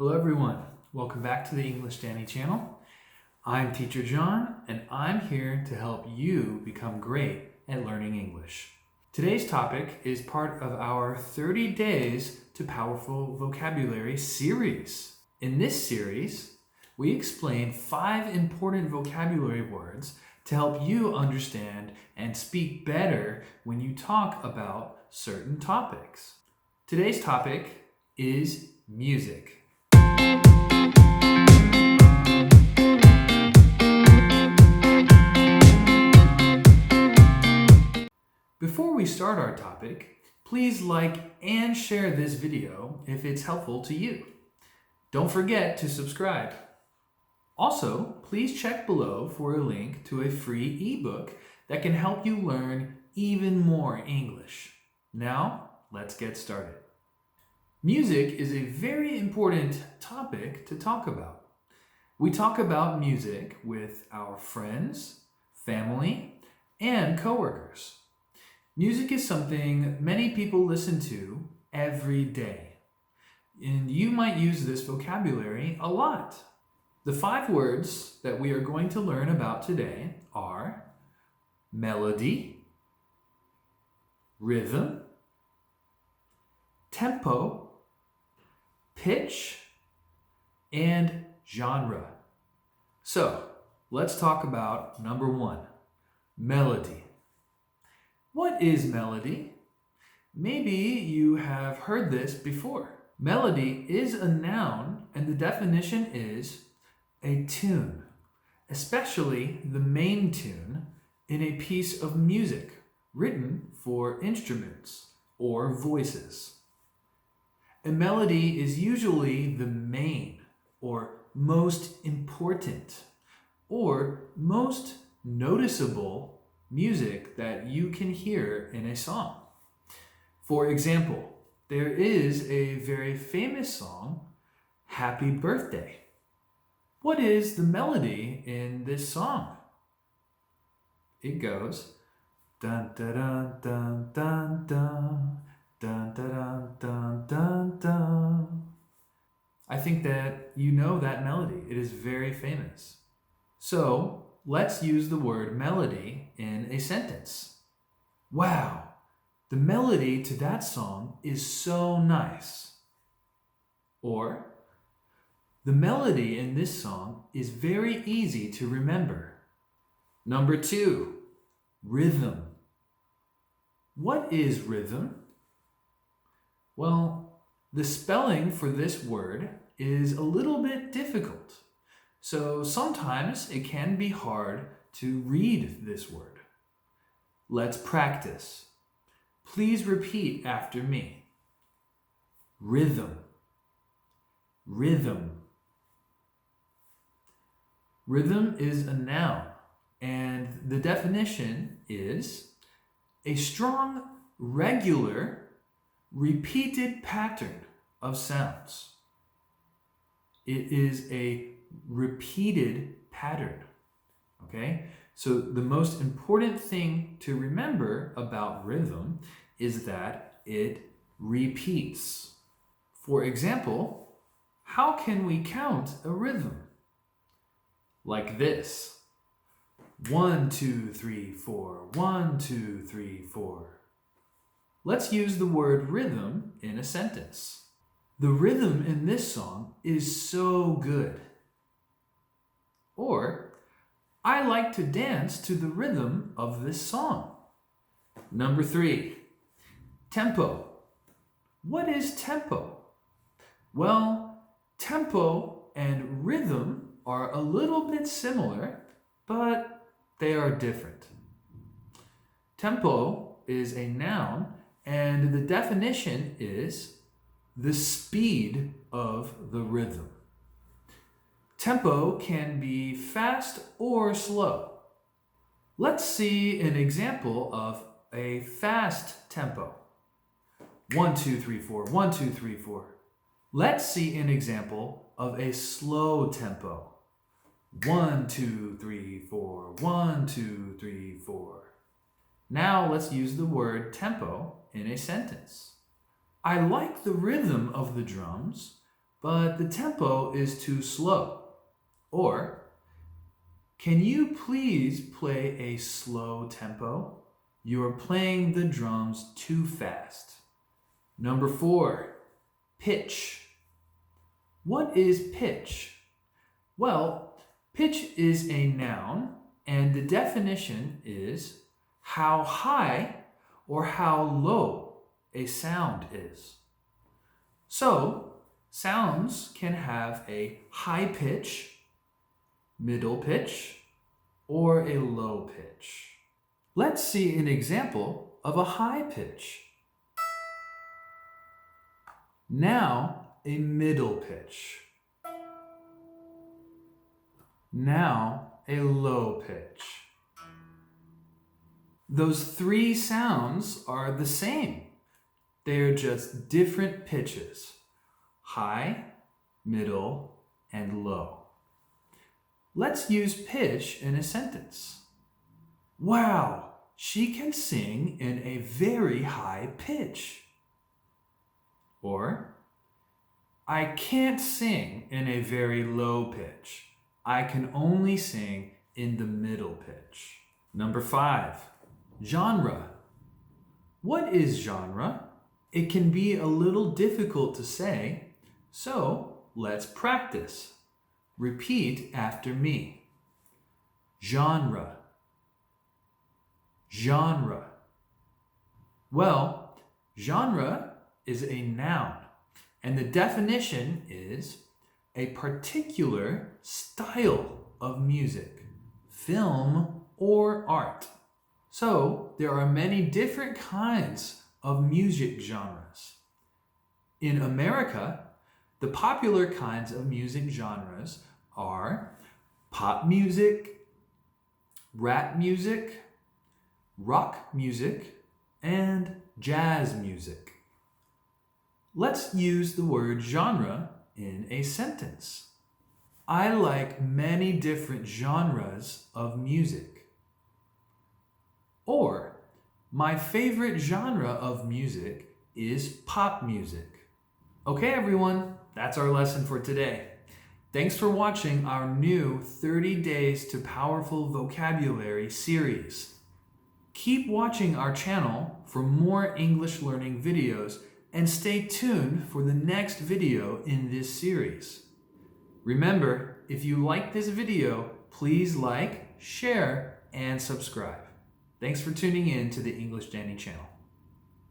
Hello everyone, welcome back to the English Danny channel. I'm Teacher John and I'm here to help you become great at learning English. Today's topic is part of our 30 Days to Powerful Vocabulary series. In this series, we explain 5 important vocabulary words to help you understand and speak better when you talk about certain topics. Today's topic is music. Before we start our topic, please like and share this video if it's helpful to you. Don't forget to subscribe. Also, please check below for a link to a free ebook that can help you learn even more English. Now, let's get started. Music is a very important topic to talk about. We talk about music with our friends, family, and coworkers. Music is something many people listen to every day, and you might use this vocabulary a lot. The 5 words that we are going to learn about today are melody, rhythm, tempo, pitch, and genre. So, let's talk about number 1, melody. What is melody? Maybe you have heard this before. Melody is a noun, and the definition is a tune, especially the main tune in a piece of music written for instruments or voices. A melody is usually the main or most important or most noticeable music that you can hear in a song. For example, there is a very famous song, Happy Birthday. What is the melody in this song? It goes dun dun dun dun dun dun dun dun dun dun dun. I think that you know that melody. It is very famous. So let's use the word melody in a sentence. Wow, the melody to that song is so nice. Or, the melody in this song is very easy to remember. Number 2, rhythm. What is rhythm? Well, the spelling for this word is a little bit difficult. So sometimes it can be hard to read this word. Let's practice. Please repeat after me. Rhythm. Rhythm. Rhythm is a noun, and the definition is a strong, regular, repeated pattern of sounds. It is a repeated pattern. Okay? So the most important thing to remember about rhythm is that it repeats. For example, how can we count a rhythm? Like this. 1, 2, 3, 4. 1, 2, 3, 4. Let's use the word rhythm in a sentence. The rhythm in this song is so good. Or, I like to dance to the rhythm of this song. Number 3, tempo. What is tempo? Well, tempo and rhythm are a little bit similar, but they are different. Tempo is a noun, and the definition is the speed of the rhythm. Tempo can be fast or slow. Let's see an example of a fast tempo. 1, 2, 3, 4. 1, 2, 3, 4. Let's see an example of a slow tempo. 1, 2, 3, 4. 1, 2, 3, 4. Now let's use the word tempo in a sentence. I like the rhythm of the drums, but the tempo is too slow. Or, can you please play a slow tempo? You're playing the drums too fast. Number 4, pitch. What is pitch? Well, pitch is a noun, and the definition is how high or how low a sound is. So, sounds can have a high pitch, middle pitch, or a low pitch. Let's see an example of a high pitch. Now, a middle pitch. Now, a low pitch. Those 3 sounds are the same. They're just different pitches: high, middle, and low. Let's use pitch in a sentence. Wow, she can sing in a very high pitch. Or, I can't sing in a very low pitch. I can only sing in the middle pitch. Number 5, genre. What is genre? It can be a little difficult to say, so let's practice. Repeat after me. Genre. Genre. Well, genre is a noun, and the definition is a particular style of music, film, or art. So, there are many different kinds of music genres. In America, the popular kinds of music genres are pop music, rap music, rock music, and jazz music. Let's use the word genre in a sentence. I like many different genres of music. Or, my favorite genre of music is pop music. Okay, everyone, that's our lesson for today. Thanks for watching our new 30 Days to Powerful Vocabulary series. Keep watching our channel for more English learning videos and stay tuned for the next video in this series. Remember, if you like this video, please like, share, and subscribe. Thanks for tuning in to the English Danny channel.